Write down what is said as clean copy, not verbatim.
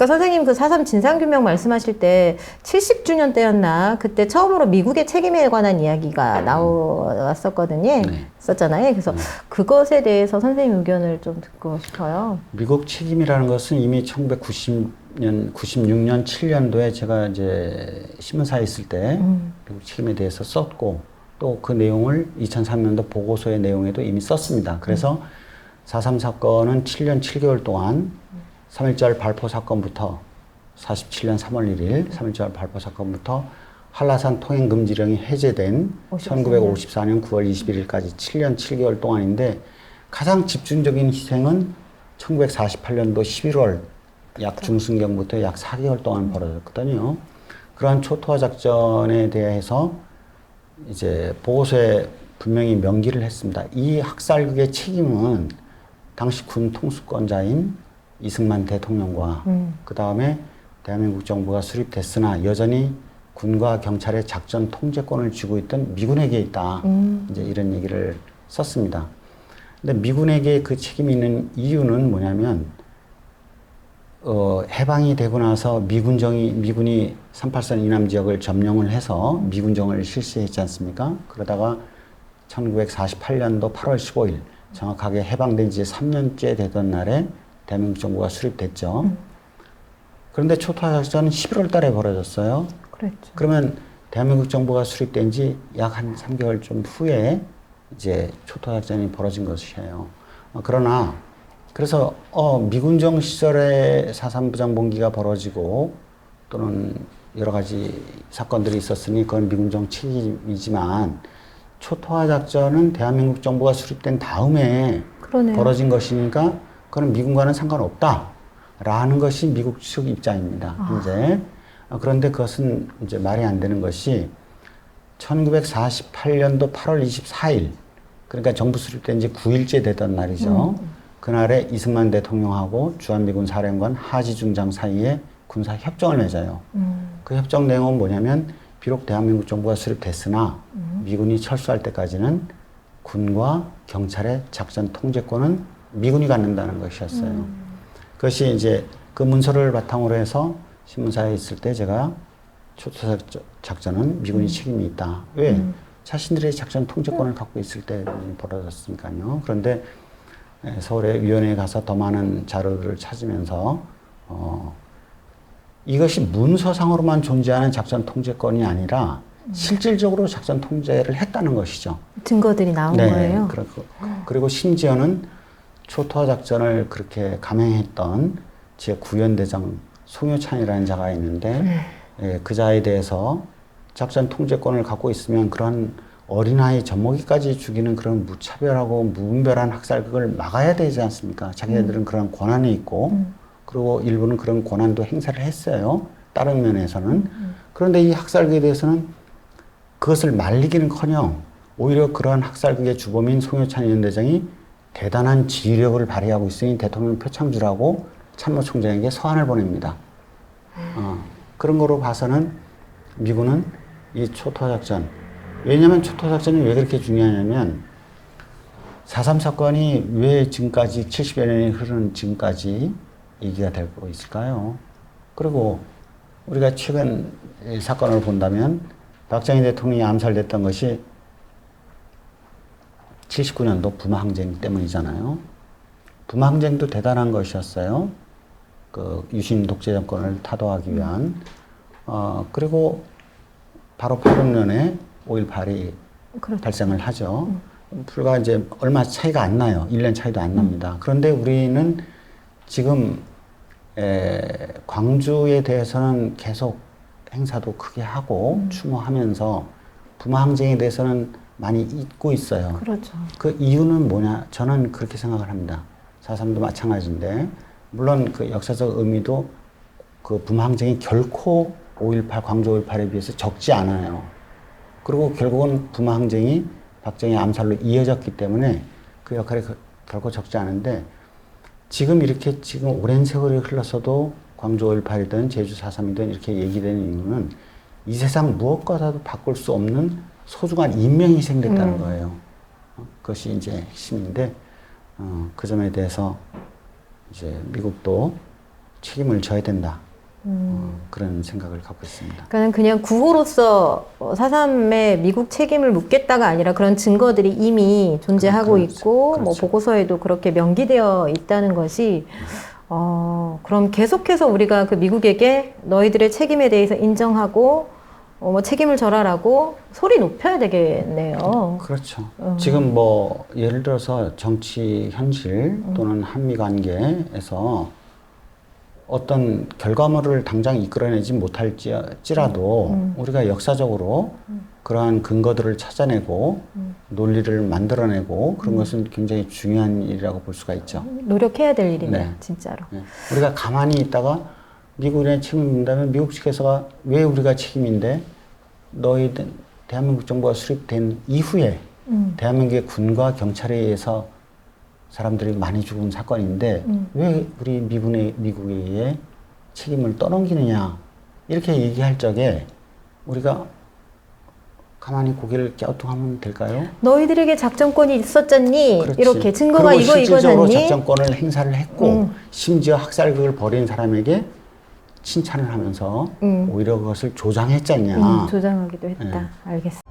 아까 선생님 그 4.3 진상규명 말씀하실 때 70주년 때였나? 그때 처음으로 미국의 책임에 관한 이야기가 나왔었거든요. 네. 썼잖아요. 그래서 그것에 대해서 선생님 의견을 좀 듣고 싶어요. 미국 책임이라는 것은 이미 1996년, 7년도에 제가 이제 신문사에 있을 때 미국 책임에 대해서 썼고 또 그 내용을 2003년도 보고서의 내용에도 이미 썼습니다. 그래서 4.3 사건은 7년 7개월 동안 3.1절 발포 사건부터 47년 3월 1일 3.1절 발포 사건부터 한라산 통행 금지령이 해제된 1954년 9월 21일까지 7년 7개월 동안인데 가장 집중적인 희생은 1948년도 11월 약 중순경부터 약 4개월 동안 벌어졌거든요. 그러한 초토화 작전에 대해서 이제 보고서에 분명히 명기를 했습니다. 이 학살극의 책임은 당시 군 통수권자인 이승만 대통령과 그 다음에 대한민국 정부가 수립됐으나 여전히 군과 경찰의 작전 통제권을 쥐고 있던 미군에게 있다. 이제 이런 얘기를 썼습니다. 근데 미군에게 그 책임이 있는 이유는 뭐냐면 해방이 되고 나서 미군이 38선 이남 지역을 점령을 해서 미군정을 실시했지 않습니까? 그러다가 1948년도 8월 15일 정확하게 해방된 지 3년째 되던 날에 대한민국 정부가 수립됐죠. 그런데 초토화 작전은 11월 달에 벌어졌어요. 그랬죠. 그러면 대한민국 정부가 수립된 지 약 한 3개월 좀 후에 이제 초토화 작전이 벌어진 것이에요. 그러나 그래서 미군정 시절에 4.3 부장봉기가 벌어지고 또는 여러 가지 사건들이 있었으니 그건 미군정 책임이지만 초토화 작전은 대한민국 정부가 수립된 다음에 그러네요. 벌어진 것이니까 그건 미군과는 상관없다라는 것이 미국 측 입장입니다. 현재. 그런데 그것은 이제 말이 안 되는 것이 1948년도 8월 24일 그러니까 정부 수립된 지 9일째 되던 날이죠. 그날에 이승만 대통령하고 주한미군 사령관 하지중 장 사이에 군사 협정을 맺어요. 그 협정 내용은 뭐냐면 비록 대한민국 정부가 수립됐으나 미군이 철수할 때까지는 군과 경찰의 작전 통제권은 미군이 갖는다는 것이었어요. 그것이 이제 그 문서를 바탕으로 해서 신문사에 있을 때 제가 초토화 작전은 미군이 책임이 있다. 왜? 자신들의 작전 통제권을 갖고 있을 때 벌어졌으니까요. 그런데 서울의 위원회에 가서 더 많은 자료를 찾으면서 이것이 문서상으로만 존재하는 작전 통제권이 아니라 실질적으로 작전 통제를 했다는 것이죠. 증거들이 나온 거예요? 그리고 심지어는 초토화 작전을 그렇게 감행했던 제9연대장 송효찬이라는 자가 있는데 그 자에 대해서 작전 통제권을 갖고 있으면 그런 어린아이 젖먹이까지 죽이는 그런 무차별하고 무분별한 학살극을 막아야 되지 않습니까? 자기네들은 그런 권한이 있고 그리고 일부는 그런 권한도 행사를 했어요. 다른 면에서는. 그런데 이 학살극에 대해서는 그것을 말리기는커녕 오히려 그러한 학살극의 주범인 송효찬 위원대장이 대단한 지휘력을 발휘하고 있으니 대통령 표창주라고 참모총장에게 서한을 보냅니다. 그런 거로 봐서는 미군은 이 초토화 작전, 왜냐하면 초토화 작전이 왜 그렇게 중요하냐면 4.3 사건이 왜 지금까지 70여 년이 흐르는 지금까지 얘기가 되고 있을까요? 그리고 우리가 최근 사건을 본다면 박정희 대통령이 암살됐던 것이 79년도 부마항쟁 때문이잖아요. 부마항쟁도 대단한 것이었어요. 그 유신 독재 정권을 타도하기 위한. 그리고 바로 86년에 5.18이 그렇죠. 발생을 하죠. 불과 이제 얼마 차이가 안 나요. 1년 차이도 안 납니다. 그런데 우리는 지금 광주에 대해서는 계속 행사도 크게 하고 추모하면서 부마항쟁에 대해서는 많이 잊고 있어요. 그렇죠. 그 이유는 뭐냐? 저는 그렇게 생각을 합니다. 4.3도 마찬가지인데 물론 그 역사적 의미도 그 부마항쟁이 결코 5.18 광주 5.18에 비해서 적지 않아요. 그리고 결국은 부마항쟁이 박정희 암살로 이어졌기 때문에 그 역할이 결코 적지 않은데 지금 이렇게 지금 오랜 세월이 흘러서도 광주 5.18이든 제주 4.3이든 이렇게 얘기되는 이유는 이 세상 무엇과도 바꿀 수 없는 소중한 인명이 희생됐다는 거예요. 그것이 이제 핵심인데 그 점에 대해서 이제 미국도 책임을 져야 된다. 그런 생각을 갖고 있습니다. 그러니까 그냥 구호로서 4.3의 미국 책임을 묻겠다가 아니라 그런 증거들이 이미 존재하고 그렇죠. 있고 뭐 그렇죠. 보고서에도 그렇게 명기되어 있다는 것이 그럼 계속해서 우리가 그 미국에게 너희들의 책임에 대해서 인정하고 뭐 책임을 져라라고 소리 높여야 되겠네요. 그렇죠. 지금 뭐 예를 들어서 정치 현실 또는 한미 관계에서 어떤 결과물을 당장 이끌어내지 못할지라도 우리가 역사적으로 그러한 근거들을 찾아내고 논리를 만들어내고 그런 것은 굉장히 중요한 일이라고 볼 수가 있죠. 노력해야 될 일이네요, 네. 진짜로. 네. 우리가 가만히 있다가 미국에 책임을 묻는다면 미국 측에서가 왜 우리가 책임인데 너희 대한민국 정부가 수립된 이후에 대한민국의 군과 경찰에 의해서 사람들이 많이 죽은 사건인데 왜 우리 미국에 의해 책임을 떠넘기느냐 이렇게 얘기할 적에 우리가 가만히 고개를 갸우뚱하면 될까요? 너희들에게 작전권이 있었잖니? 그렇지. 이렇게 증거가 그리고 이거 실질적으로 잖니? 작전권을 행사를 했고 심지어 학살극을 벌인 사람에게 칭찬을 하면서 오히려 그것을 조장했잖냐. 조장하기도 했다. 네. 알겠습니다.